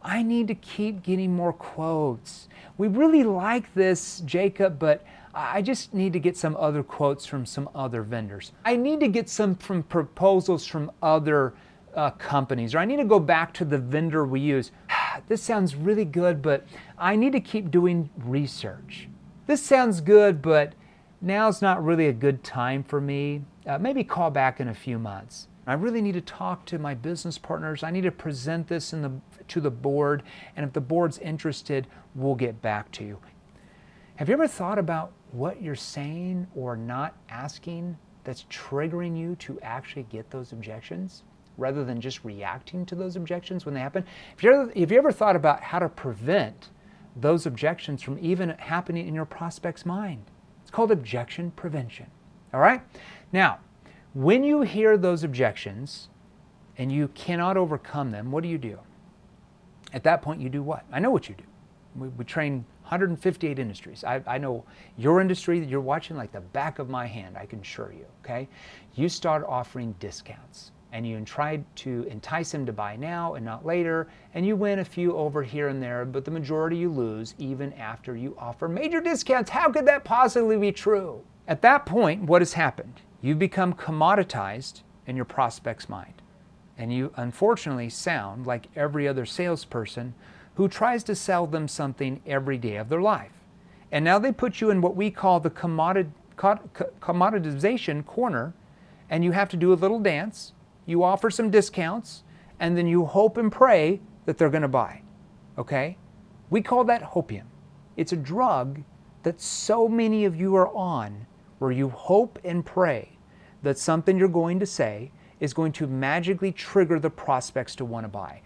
I need to keep getting more quotes. We really like this, Jacob, but I just need to get some other quotes from some other vendors. I need to get some from proposals from other companies, or I need to go back to the vendor we use. This sounds really good, but I need to keep doing research. This sounds good, but now's not really a good time for me. Maybe call back in a few months. I really need to talk to my business partners. I need to present this to the board, and if the board's interested, we'll get back to you. Have you ever thought about what you're saying or not asking that's triggering you to actually get those objections, rather than just reacting to those objections when they happen? Have you ever thought about how to prevent those objections from even happening in your prospect's mind? It's called objection prevention. All right? Now, when you hear those objections and you cannot overcome them, what do? At that point, you do what? I know what you do. We train 158 industries. I know your industry that you're watching like the back of my hand, I can assure you, okay? You start offering discounts, and you try to entice them to buy now and not later, and you win a few over here and there, but the majority you lose even after you offer major discounts. How could that possibly be true? At that point, what has happened? You've become commoditized in your prospect's mind, and you unfortunately sound like every other salesperson who tries to sell them something every day of their life. And now they put you in what we call the commoditization corner, and you have to do a little dance. You offer some discounts, and then you hope and pray that they're going to buy. Okay? We call that hopium. It's a drug that so many of you are on, where you hope and pray that something you're going to say is going to magically trigger the prospects to want to buy.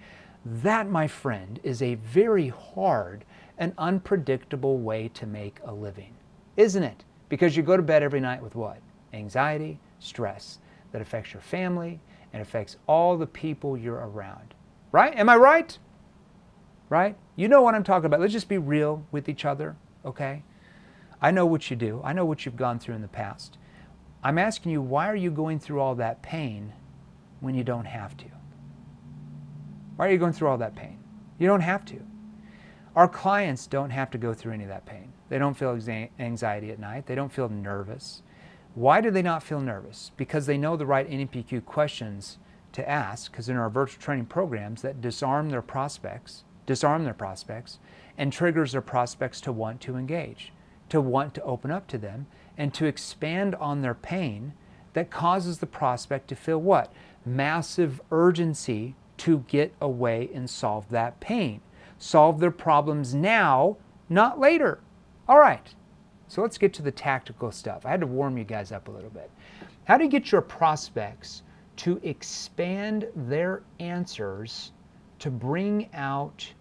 That, my friend, is a very hard and unpredictable way to make a living, isn't it? Because you go to bed every night with what? Anxiety, stress that affects your family and affects all the people you're around. Right? Am I right? Right? You know what I'm talking about. Let's just be real with each other, okay? I know what you do. I know what you've gone through in the past. I'm asking you, why are you going through all that pain when you don't have to? Why are you going through all that pain? You don't have to. Our clients don't have to go through any of that pain. They don't feel anxiety at night. They don't feel nervous. Why do they not feel nervous? Because they know the right NEPQ questions to ask, because in our virtual training programs that disarm their prospects, and triggers their prospects to want to engage, to want to open up to them, and to expand on their pain that causes the prospect to feel what? Massive urgency to get away and solve that pain. Solve their problems now, not later. All right, so let's get to the tactical stuff. I had to warm you guys up a little bit. How do you get your prospects to expand their answers to bring out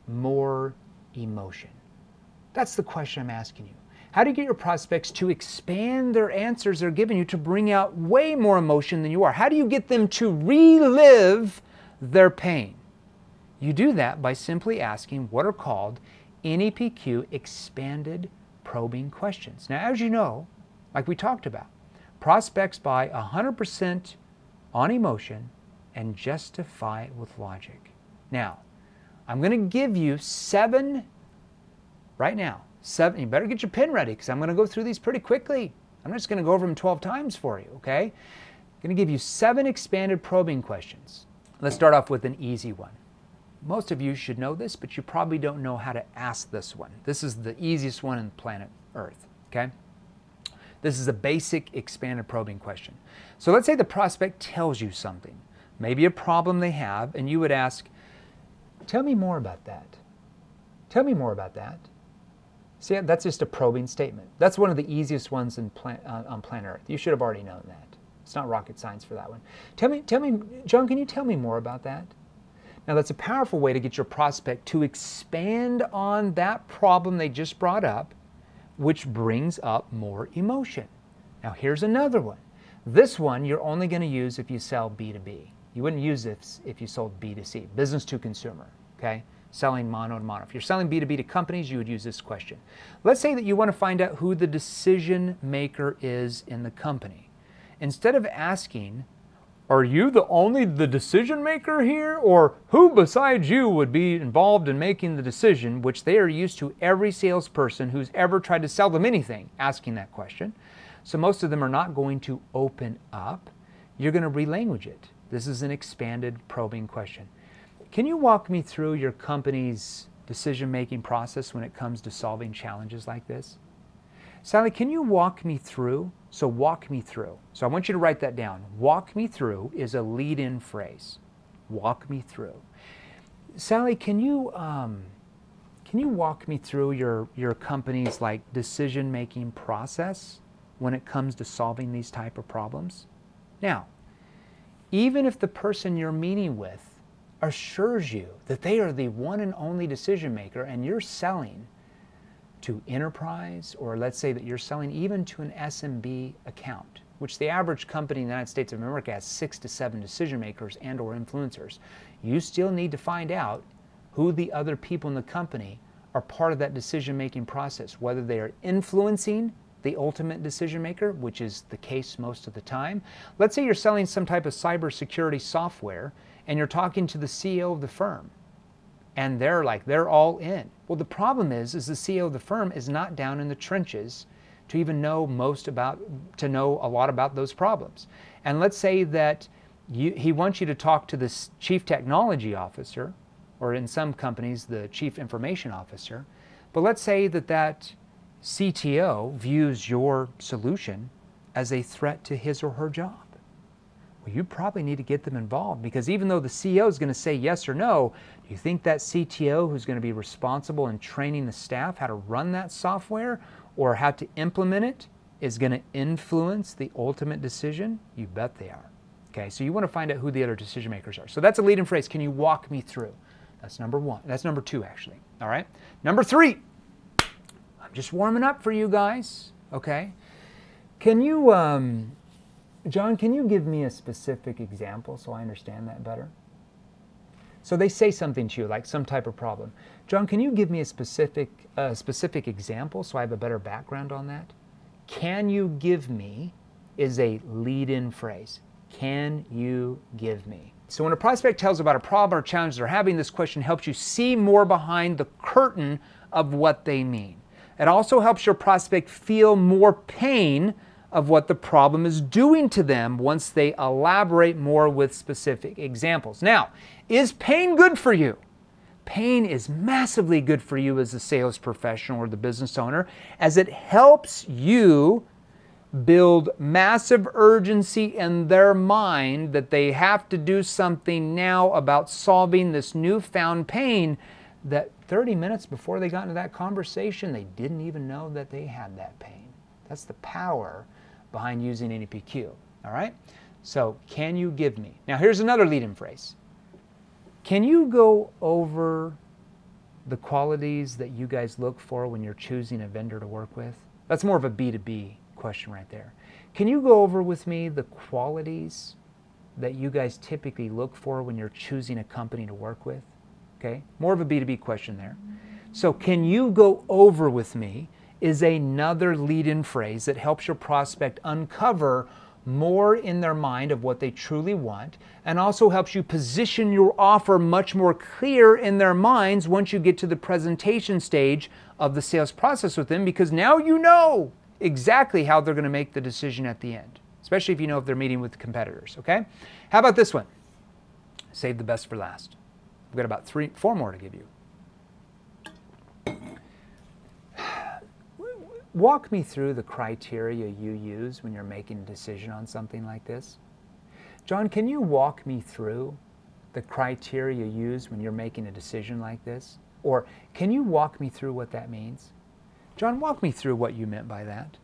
more emotion? That's the question I'm asking you. How do you get your prospects to expand their answers they're giving you to bring out way more emotion than you are? How do you get them to relive their pain? You do that by simply asking what are called NEPQ expanded probing questions. Now, as you know, like we talked about, prospects buy 100% on emotion and justify it with logic. Now, I'm going to give you 7 right now. 7. You better get your pen ready, because I'm going to go through these pretty quickly. I'm just going to go over them 12 times for you, okay? I'm going to give you 7 expanded probing questions. Let's start off with an easy one. Most of you should know this, but you probably don't know how to ask this one. This is the easiest one on planet Earth, okay? This is a basic expanded probing question. So let's say the prospect tells you something, maybe a problem they have, and you would ask, tell me more about that. Tell me more about that. See, that's just a probing statement. That's one of the easiest ones on planet Earth. You should have already known that. It's not rocket science for that one. Tell me, John, can you tell me more about that? Now, that's a powerful way to get your prospect to expand on that problem they just brought up, which brings up more emotion. Now, here's another one. This one you're only going to use if you sell B2B. You wouldn't use this if you sold B2C, business to consumer, okay? Selling mono to mono. If you're selling B2B to companies, you would use this question. Let's say that you want to find out who the decision maker is in the company. Instead of asking, Are you the decision maker here? Or who besides you would be involved in making the decision? Which they are used to every salesperson who's ever tried to sell them anything asking that question. So most of them are not going to open up. You're going to relanguage it. This is an expanded probing question. Can you walk me through your company's decision-making process when it comes to solving challenges like this? Sally, can you walk me through? So walk me through. So I want you to write that down. Walk me through is a lead-in phrase. Walk me through. Sally, can you walk me through your company's like decision-making process when it comes to solving these type of problems? Now, even if the person you're meeting with assures you that they are the one and only decision maker and you're selling to enterprise, or let's say that you're selling even to an SMB account, which the average company in the United States of America has 6 to 7 decision makers and or influencers, you still need to find out who the other people in the company are part of that decision-making process, whether they are influencing the ultimate decision maker, which is the case most of the time. Let's say you're selling some type of cybersecurity software and you're talking to the CEO of the firm and they're all in. Well, the problem is the CEO of the firm is not down in the trenches to even know a lot about those problems. And let's say that he wants you to talk to the chief technology officer, or in some companies, the chief information officer. But let's say that CTO views your solution as a threat to his or her job. Well, you probably need to get them involved, because even though the CEO is going to say yes or no, do you think that CTO who's going to be responsible in training the staff how to run that software or how to implement it is going to influence the ultimate decision? You bet they are. Okay, so you want to find out who the other decision makers are. So that's a lead-in phrase. Can you walk me through? That's number one. That's number two, actually. All right. Number three. I'm just warming up for you guys. Okay. Can you, John, can you give me a specific example so I understand that better? So they say something to you, like some type of problem. John, can you give me a specific example so I have a better background on that? Can you give me is a lead-in phrase. Can you give me? So when a prospect tells about a problem or challenge they're having, this question helps you see more behind the curtain of what they mean. It also helps your prospect feel more pain of what the problem is doing to them once they elaborate more with specific examples. Now, is pain good for you? Pain is massively good for you as a sales professional or the business owner, as it helps you build massive urgency in their mind that they have to do something now about solving this newfound pain that 30 minutes before they got into that conversation, they didn't even know that they had that pain. That's the power behind using NEPQ, all right? So, can you give me? Now, here's another lead-in phrase. Can you go over the qualities that you guys look for when you're choosing a vendor to work with? That's more of a B2B question right there. Can you go over with me the qualities that you guys typically look for when you're choosing a company to work with? Okay, more of a B2B question there. So can you go over with me is another lead-in phrase that helps your prospect uncover more in their mind of what they truly want, and also helps you position your offer much more clear in their minds once you get to the presentation stage of the sales process with them, because now you know exactly how they're going to make the decision at the end, especially if you know if they're meeting with competitors, okay? How about this one? Save the best for last. We've got about 4 more to give you. Walk me through the criteria you use when you're making a decision on something like this. John, can you walk me through the criteria you use when you're making a decision like this? Or can you walk me through what that means? John, walk me through what you meant by that.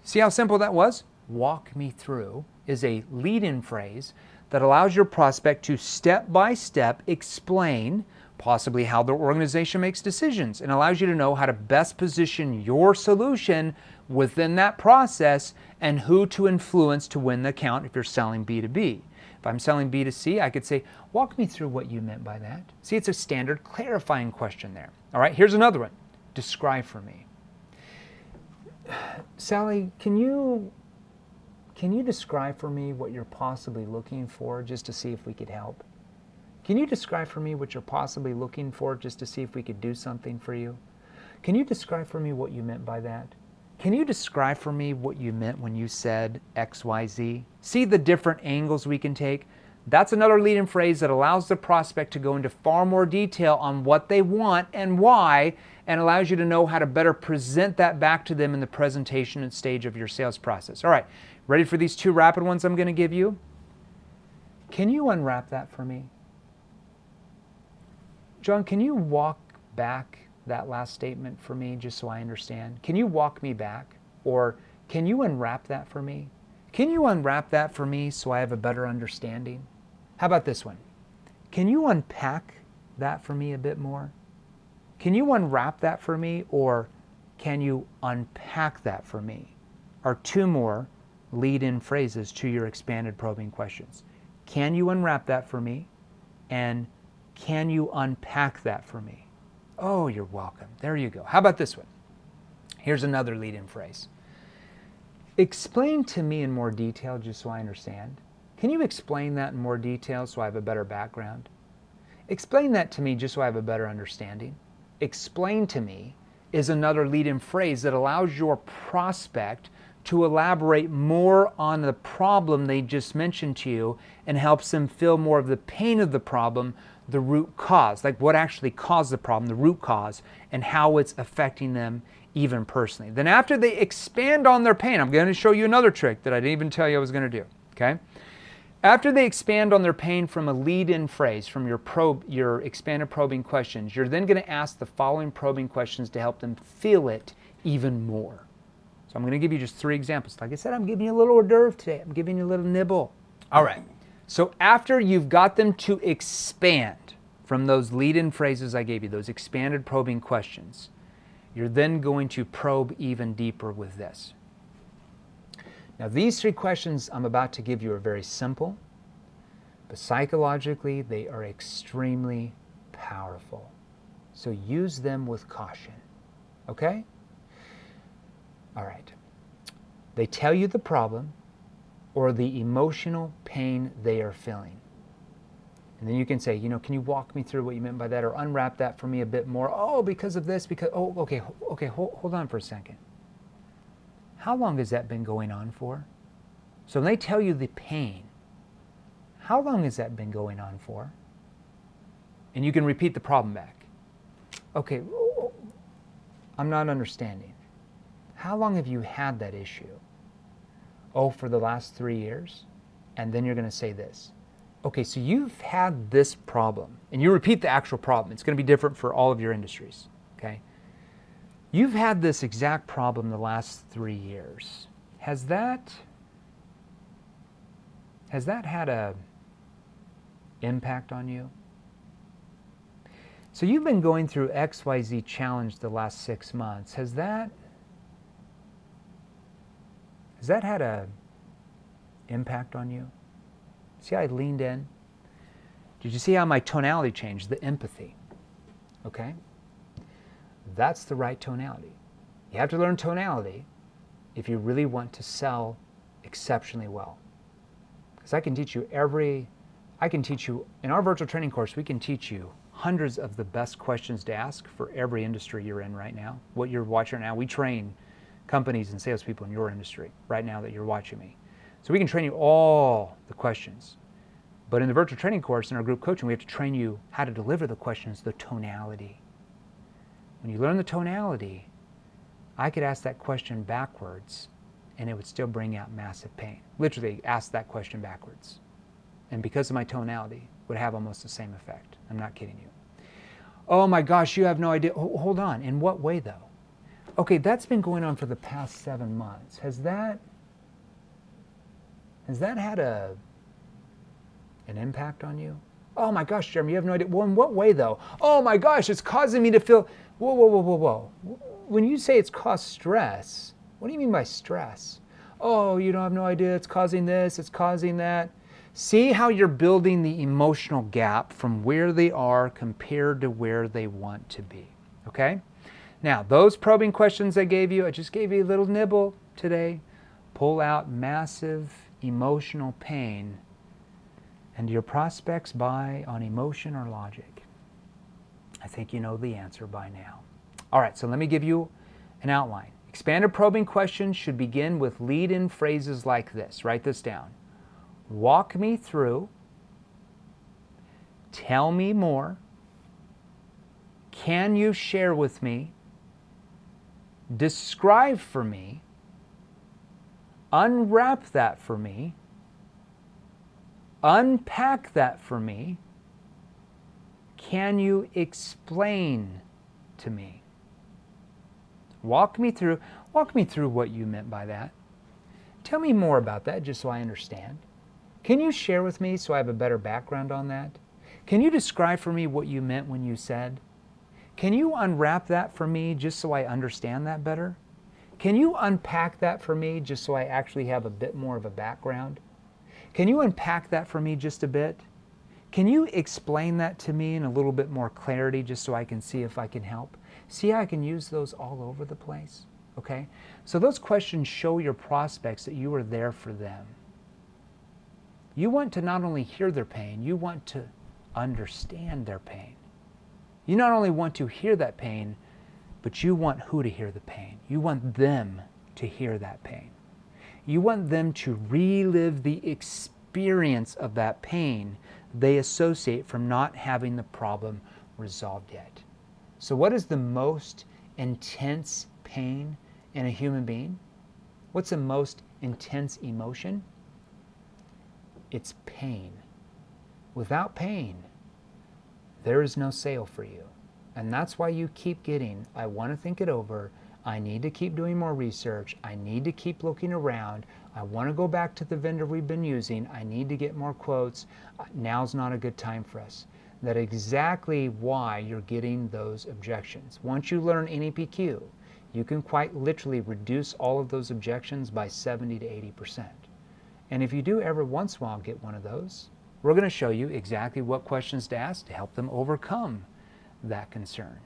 See how simple that was? Walk me through is a lead-in phrase that allows your prospect to step-by-step explain possibly how their organization makes decisions, and allows you to know how to best position your solution within that process and who to influence to win the account if you're selling B2B. If I'm selling B2C, I could say, walk me through what you meant by that. See, it's a standard clarifying question there. All right, here's another one. Describe for me. Sally, can you can you describe for me what you're possibly looking for just to see if we could help? Can you describe for me what you're possibly looking for just to see if we could do something for you? Can you describe for me what you meant by that? Can you describe for me what you meant when you said X, Y, Z? See the different angles we can take? That's another lead-in phrase that allows the prospect to go into far more detail on what they want and why, and allows you to know how to better present that back to them in the presentation and stage of your sales process. All right, ready for these 2 rapid ones I'm going to give you? Can you unwrap that for me? John, can you walk back that last statement for me just so I understand? Can you walk me back? Or can you unwrap that for me? Can you unwrap that for me so I have a better understanding? How about this one? Can you unpack that for me a bit more? Can you unwrap that for me, or can you unpack that for me? Are 2 more lead-in phrases to your expanded probing questions. Can you unwrap that for me? And can you unpack that for me? Oh, you're welcome. There you go. How about this one? Here's another lead-in phrase. Explain to me in more detail just so I understand. Can you explain that in more detail so I have a better background? Explain that to me just so I have a better understanding. Explain to me is another lead-in phrase that allows your prospect to elaborate more on the problem they just mentioned to you and helps them feel more of the pain of the problem, the root cause, like what actually caused the problem, the root cause, and how it's affecting them even personally. Then after they expand on their pain, I'm going to show you another trick that I didn't even tell you I was going to do, okay? After they expand on their pain from a lead-in phrase, from your expanded probing questions, you're then going to ask the following probing questions to help them feel it even more. So I'm going to give you just 3 examples. Like I said, I'm giving you a little hors d'oeuvre today. I'm giving you a little nibble. All right. So after you've got them to expand from those lead-in phrases I gave you, those expanded probing questions, you're then going to probe even deeper with this. Now, these 3 questions I'm about to give you are very simple, but psychologically, they are extremely powerful. So use them with caution, okay? All right. They tell you the problem or the emotional pain they are feeling. And then you can say, can you walk me through what you meant by that, or unwrap that for me a bit more? Oh, because of this, okay, hold on for a second. How long has that been going on for? So when they tell you the pain, how long has that been going on for? And you can repeat the problem back. Okay, I'm not understanding. How long have you had that issue? Oh, for the last 3 years? And then you're going to say this. Okay, so you've had this problem, and you repeat the actual problem. It's going to be different for all of your industries, okay? You've had this exact problem the last 3 years. Has that had a impact on you? So you've been going through XYZ challenge the last 6 months. Has that had a impact on you? See how I leaned in? Did you see how my tonality changed? The empathy. Okay? That's the right tonality. You have to learn tonality if you really want to sell exceptionally well. Because I can teach you in our virtual training course, we can teach you hundreds of the best questions to ask for every industry you're in right now. What you're watching right now, we train companies and salespeople in your industry right now that you're watching me. So we can train you all the questions. But in the virtual training course, in our group coaching, we have to train you how to deliver the questions, the tonality. When you learn the tonality, I could ask that question backwards and it would still bring out massive pain. Literally ask that question backwards. And because of my tonality, would have almost the same effect. I'm not kidding you. Oh my gosh, you have no idea. Hold on. In what way though? Okay, that's been going on for the past 7 months. Has that had an impact on you? Oh my gosh, Jeremy, you have no idea. Well, in what way though? Oh my gosh, it's causing me to feel, whoa. When you say it's caused stress, what do you mean by stress? Oh, you don't have no idea, it's causing this, it's causing that. See how you're building the emotional gap from where they are compared to where they want to be, okay? Now, those probing questions I gave you, I just gave you a little nibble today. pull out massive emotional pain, and do your prospects buy on emotion or logic? I think you know the answer by now. All right, so let me give you an outline. Expanded probing questions should begin with lead-in phrases like this. Write this down. Walk me through. Tell me more. Can you share with me? Describe for me. Unwrap that for me. Unpack that for me. Can you explain to me? Walk me through what you meant by that. Tell me more about that just so I understand. Can you share with me so I have a better background on that? Can you describe for me what you meant when you said? Can you unwrap that for me just so I understand that better? Can you unpack that for me just so I actually have a bit more of a background? Can you unpack that for me just a bit? Can you explain that to me in a little bit more clarity just so I can see if I can help? See how I can use those all over the place? Okay? So those questions show your prospects that you are there for them. You want to not only hear their pain, you want to understand their pain. You not only want to hear that pain, but you want who to hear the pain. You want them to hear that pain. You want them to relive the experience of that pain they associate from not having the problem resolved yet. So what is the most intense pain in a human being? What's the most intense emotion? It's pain. Without pain, there is no sale for you. And that's why you keep getting, I want to think it over, I need to keep doing more research, I need to keep looking around, I want to go back to the vendor we've been using, I need to get more quotes, now's not a good time for us. That's exactly why you're getting those objections. Once you learn NEPQ, you can quite literally reduce all of those objections by 70 to 80%. And if you do every once in a while get one of those, we're going to show you exactly what questions to ask to help them overcome that concern.